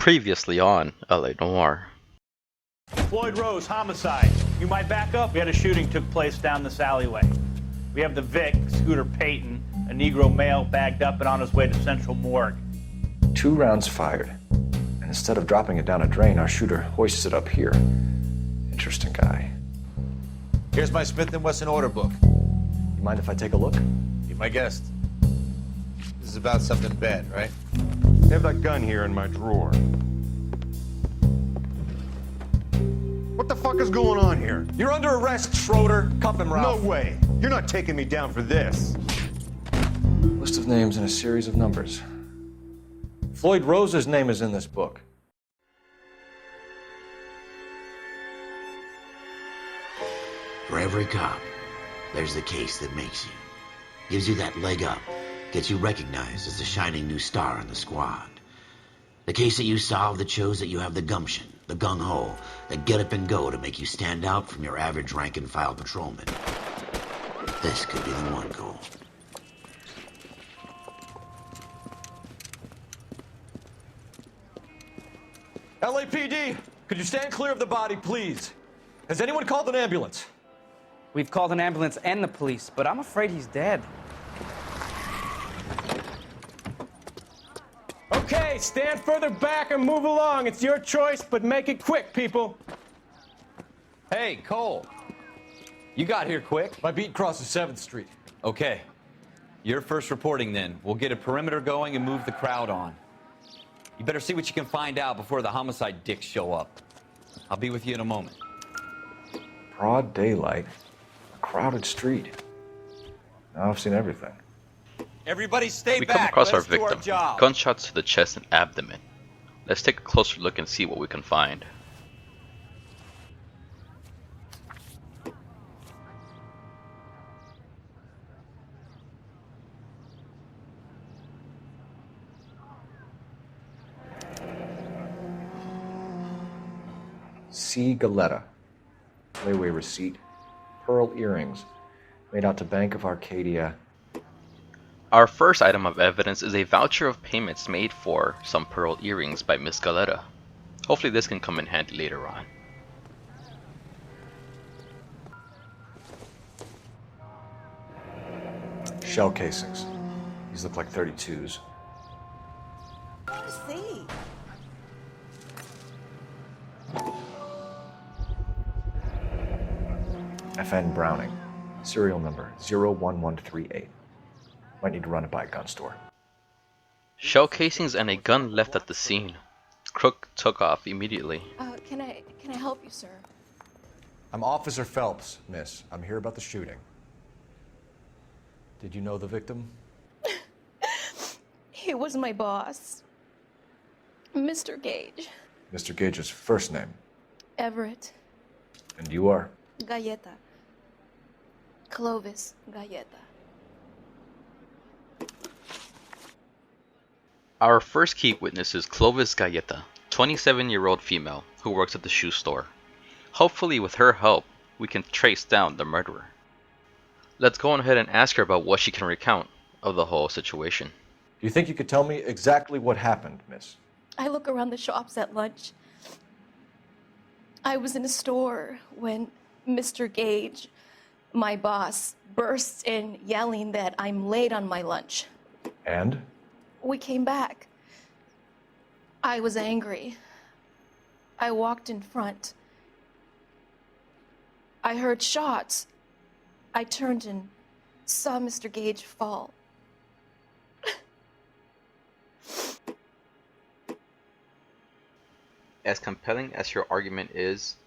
Previously on L.A.Noire. Floyd Rose, homicide. You might back up? We had a shooting took place down this alleyway. We have the Vic, Scooter Payton, a Negro male bagged up and on his way to Central Morgue. 2 rounds fired. And instead of dropping it down a drain, our shooter hoists it up here. Interesting guy. Here's my Smith & Wesson order book. You mind if I take a look? Be my guest. This is about something bad, right? I have that gun here in my drawer. What the fuck is going on here? You're under arrest, Schroeder. Cuff him, Ralph. No way. You're not taking me down for this. List of names and a series of numbers. Floyd Rose's name is in this book. For every cop, there's the case that makes you. Gives you that leg up. Gets you recognized as the shining new star in the squad. The case that you solve that shows that you have the gumption, the gung-ho, the get up and go to make you stand out from your average rank-and-file patrolman. This could be the one, Cole. LAPD, could you stand clear of the body, please? Has anyone called an ambulance? We've called an ambulance and the police, but I'm afraid he's dead. Okay, stand further back and move along. It's your choice, but make it quick, people. Hey, Cole. You got here quick. My beat crosses 7th Street. Okay. You're first reporting then. We'll get a perimeter going and move the crowd on. You better see what you can find out before the homicide dicks show up. I'll be with you in a moment. Broad daylight. A crowded street. Now I've seen everything. Everybody stay We back. come across our Let's do victim. job. Gunshots to the chest and abdomen. Let's take a closer look and see what we can find. C. Galetta. Layaway receipt. Pearl earrings. Made out to Bank of Arcadia. Our first item of evidence is a voucher of payments made for some pearl earrings by Miss Galetta. Hopefully this can come in handy later on. Shell casings. These look like 32s. See. FN Browning. Serial number 01138. Might need to run it by a gun store. Shell casings and a gun left at the scene. Crook took off immediately. Can I help you, sir? I'm Officer Phelps, miss. I'm here about the shooting. Did you know the victim? He was my boss, Mr. Gage. Mr. Gage's first name. Everett. And you are? Galleta. Clovis Galleta. Our first key witness is Clovis Galleta, 27-year-old female who works at the shoe store. Hopefully with her help, we can trace down the murderer. Let's go on ahead and ask her about what she can recount of the whole situation. Do you think you could tell me exactly what happened, miss? I look around the shops at lunch. I was in a store when Mr. Gage, my boss, bursts in yelling that I'm late on my lunch. And? We came back. I was angry. I walked in front. I heard shots. I turned and saw Mr. Gage fall. As compelling as her argument is,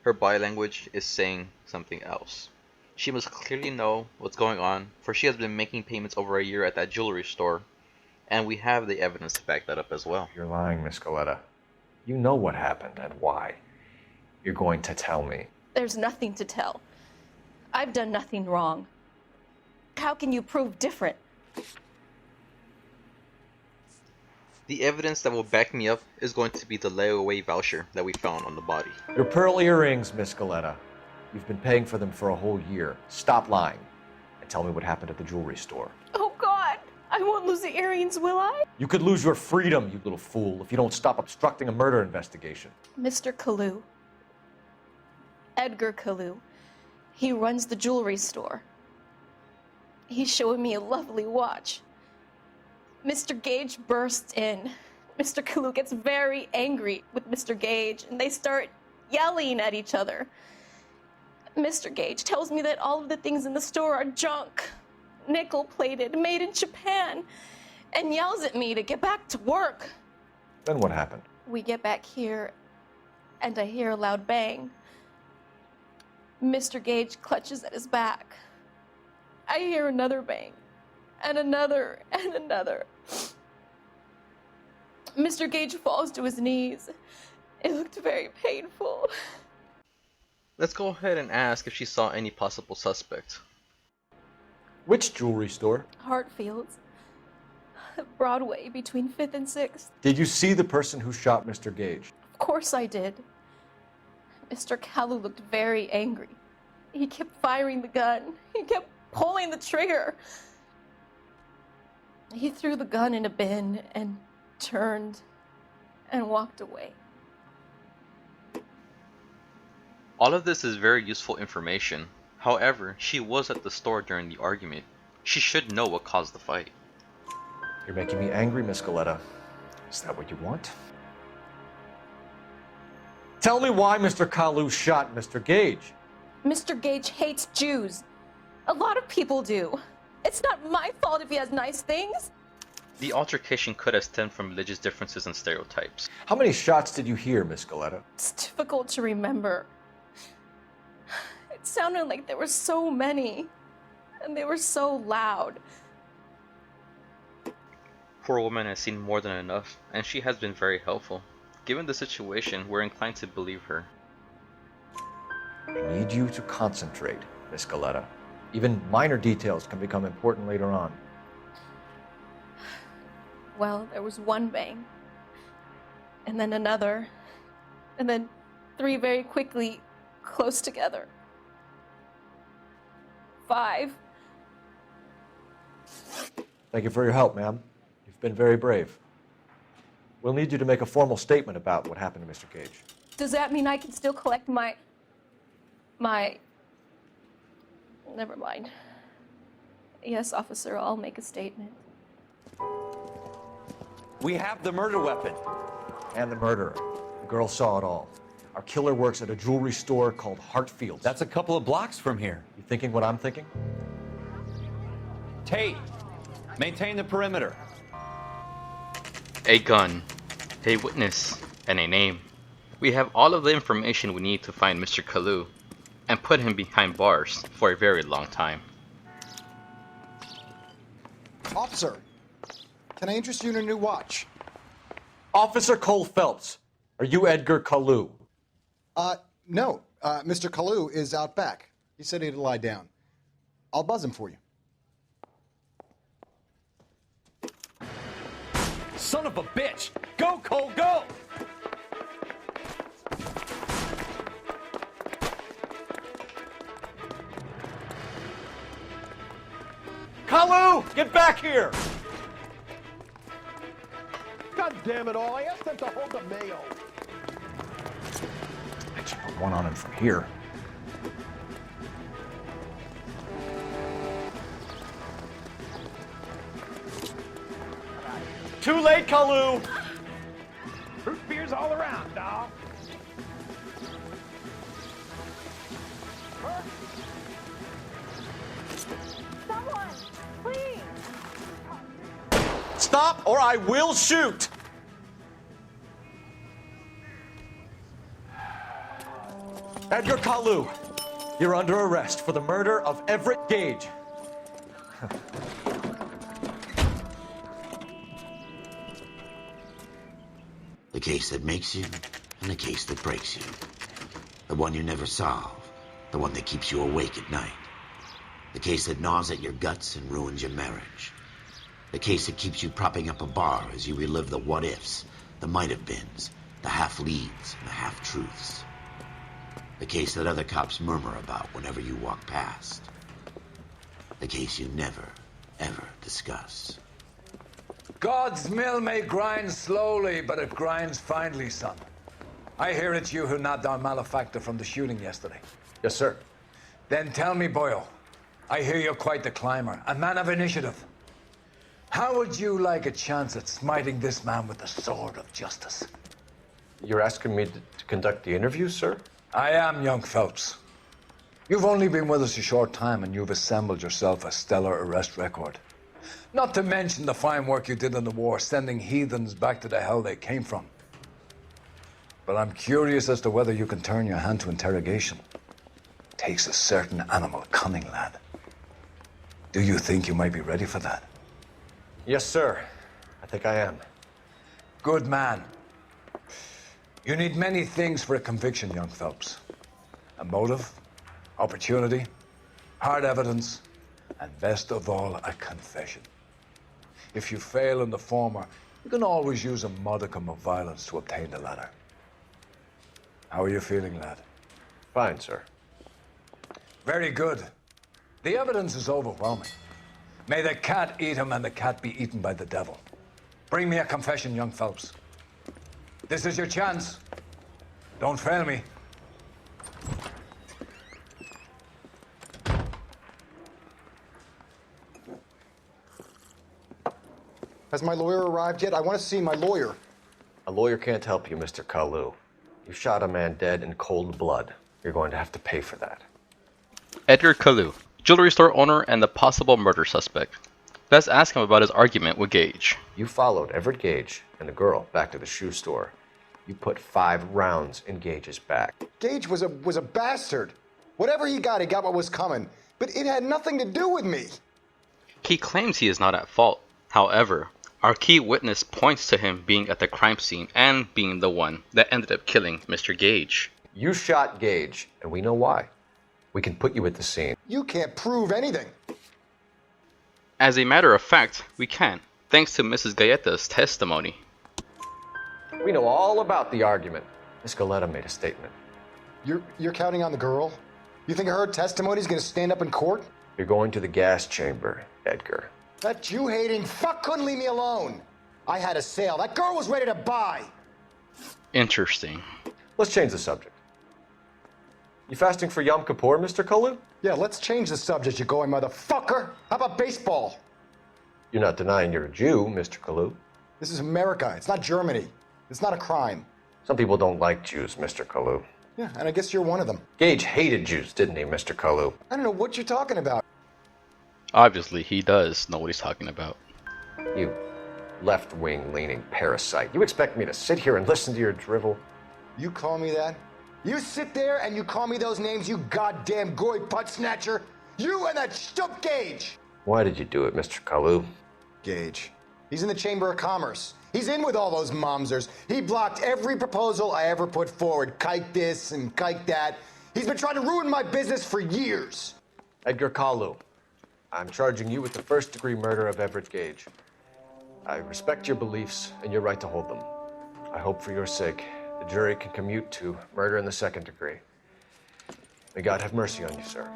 her body language is saying something else. She must clearly know what's going on, for she has been making payments over a year at that jewelry store, and we have the evidence to back that up as well. You're lying, Miss Galetta. You know what happened and why. You're going to tell me. There's nothing to tell. I've done nothing wrong. How can you prove different? The evidence that will back me up is going to be the layaway voucher that we found on the body. Your pearl earrings, Miss Galetta. You've been paying for them for a whole year. Stop lying and tell me what happened at the jewelry store. Oh, God. I won't lose the earrings, will I? You could lose your freedom, you little fool, if you don't stop obstructing a murder investigation. Mr. Kalu. Edgar Kalu. He runs the jewelry store. He's showing me a lovely watch. Mr. Gage bursts in. Mr. Kalu gets very angry with Mr. Gage, and they start yelling at each other. Mr. Gage tells me that all of the things in the store are junk, nickel-plated, made in Japan, and yells at me to get back to work. Then what happened? We get back here, and I hear a loud bang. Mr. Gage clutches at his back. I hear another bang, and another, and another. Mr. Gage falls to his knees. It looked very painful. Let's go ahead and ask if she saw any possible suspects. Which jewelry store? Hartfield's. Broadway, between 5th and 6th. Did you see the person who shot Mr. Gage? Of course I did. Mr. Kalu looked very angry. He kept firing the gun. He kept pulling the trigger. He threw the gun in a bin and turned and walked away. All of this is very useful information. However, she was at the store during the argument. She should know what caused the fight. You're making me angry, Miss Goleta. Is that what you want? Tell me why Mr. Kalu shot Mr. Gage. Mr. Gage hates Jews. A lot of people do. It's not my fault if he has nice things. The altercation could have stemmed from religious differences and stereotypes. How many shots did you hear, Miss Goleta? It's difficult to remember. It sounded like there were so many, and they were so loud. Poor woman has seen more than enough, and she has been very helpful. Given the situation, we're inclined to believe her. I need you to concentrate, Miss Goleta. Even minor details can become important later on. Well, there was one bang, and then another, and then 3 very quickly, close together. 5. Thank you for your help, ma'am. You've been very brave. We'll need you to make a formal statement about what happened to Mr. Gage. Does that mean I can still collect my... Never mind. Yes, officer, I'll make a statement. We have the murder weapon. And the murderer. The girl saw it all. Our killer works at a jewelry store called Hartfield's. That's a couple of blocks from here. You thinking what I'm thinking? Tate, maintain the perimeter. A gun, a witness, and a name. We have all of the information we need to find Mr. Kalu and put him behind bars for a very long time. Officer, can I interest you in a new watch? Officer Cole Phelps, are you Edgar Kalu? No. Mr. Kalu is out back. He said he'd lie down. I'll buzz him for you. Son of a bitch! Go, Cole, go! Kalu, get back here! God damn it all, I asked them to hold the mayo. I should put one on him from here. Too late, Kalu! Root beers all around, dog. Someone, please! Stop or I will shoot! Edgar Kalu, you're under arrest for the murder of Everett Gage. The case that makes you, and the case that breaks you. The one you never solve, the one that keeps you awake at night. The case that gnaws at your guts and ruins your marriage. The case that keeps you propping up a bar as you relive the what-ifs, the might-have-beens, the half-leads, and the half-truths. The case that other cops murmur about whenever you walk past. The case you never, ever discuss. God's mill may grind slowly, but it grinds finely, son. I hear it's you who nabbed our malefactor from the shooting yesterday. Yes, sir. Then tell me, Boyle, I hear you're quite the climber, a man of initiative. How would you like a chance at smiting this man with the sword of justice? You're asking me to conduct the interview, sir? I am, young Phelps. You've only been with us a short time and you've assembled yourself a stellar arrest record. Not to mention the fine work you did in the war, sending heathens back to the hell they came from. But I'm curious as to whether you can turn your hand to interrogation. Takes a certain animal cunning, lad. Do you think you might be ready for that? Yes, sir. I think I am. Good man. You need many things for a conviction, young Phelps. A motive, opportunity, hard evidence, and best of all, a confession. If you fail in the former, you can always use a modicum of violence to obtain the latter. How are you feeling, lad? Fine, sir. Very good. The evidence is overwhelming. May the cat eat him and the cat be eaten by the devil. Bring me a confession, young Phelps. This is your chance. Don't fail me. Has my lawyer arrived yet? I want to see my lawyer. A lawyer can't help you, Mr. Kalu. You shot a man dead in cold blood. You're going to have to pay for that. Edgar Kalu, jewelry store owner and the possible murder suspect. Let's ask him about his argument with Gage. You followed Everett Gage and the girl back to the shoe store. You put 5 rounds in Gage's back. Gage was a bastard. Whatever he got what was coming. But it had nothing to do with me. He claims he is not at fault. However, our key witness points to him being at the crime scene and being the one that ended up killing Mr. Gage. You shot Gage, and we know why. We can put you at the scene. You can't prove anything. As a matter of fact, we can, thanks to Mrs. Galletta's testimony. We know all about the argument. Miss Galletta made a statement. You're counting on the girl? You think her testimony is going to stand up in court? You're going to the gas chamber, Edgar. That Jew-hating fuck couldn't leave me alone. I had a sale. That girl was ready to buy. Interesting. Let's change the subject. You fasting for Yom Kippur, Mr. Kalu? Yeah, let's change the subject, you going motherfucker. How about baseball? You're not denying you're a Jew, Mr. Kalu. This is America. It's not Germany. It's not a crime. Some people don't like Jews, Mr. Kalu. Yeah, and I guess you're one of them. Gage hated Jews, didn't he, Mr. Kalu? I don't know what you're talking about. Obviously, he does know what he's talking about. You left-wing leaning parasite. You expect me to sit here and listen to your drivel? You call me that? You sit there and you call me those names, you goddamn goy butt snatcher? You and that stup Gage! Why did you do it, Mr. Kalu? Gage. He's in the Chamber of Commerce. He's in with all those momsers. He blocked every proposal I ever put forward. Kike this and kike that. He's been trying to ruin my business for years. Edgar Kalu, I'm charging you with the first-degree murder of Everett Gage. I respect your beliefs and your right to hold them. I hope for your sake the jury can commute to murder in the second degree. May God have mercy on you, sir.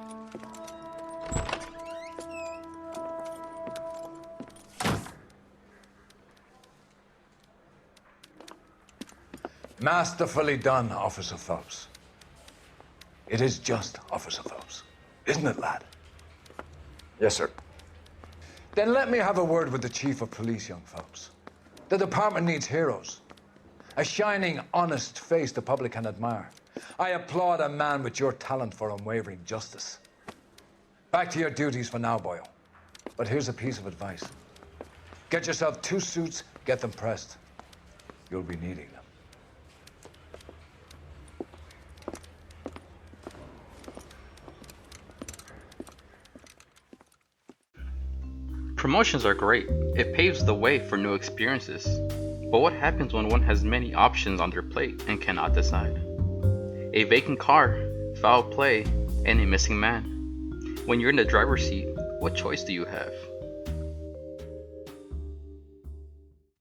Masterfully done, Officer Phelps. It is just Officer Phelps, isn't it, lad? Yes, sir. Then let me have a word with the Chief of Police, young Phelps. The department needs heroes. A shining, honest face the public can admire. I applaud a man with your talent for unwavering justice. Back to your duties for now, Boyle. But here's a piece of advice. Get yourself 2 suits, get them pressed. You'll be needing them. Promotions are great. It paves the way for new experiences. But what happens when one has many options on their plate and cannot decide? A vacant car, foul play, and a missing man. When you're in the driver's seat, what choice do you have?